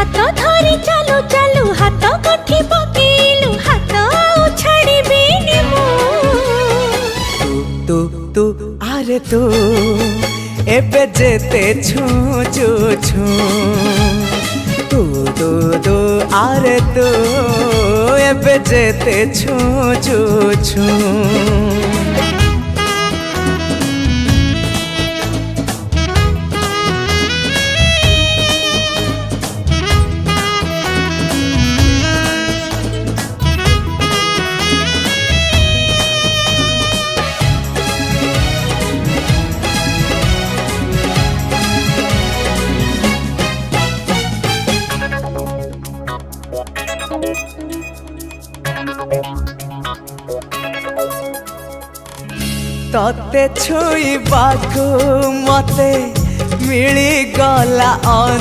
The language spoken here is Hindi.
हाथ धरी चालू चालू हाथ गंठी पकेलु हाथ छाड़ी बेनी मु तू तू आरे तू एबे जेते छू छू छू तू तू तू आरे तू एबे जेते छू छू छू तते छुईबाकू मते मिली गला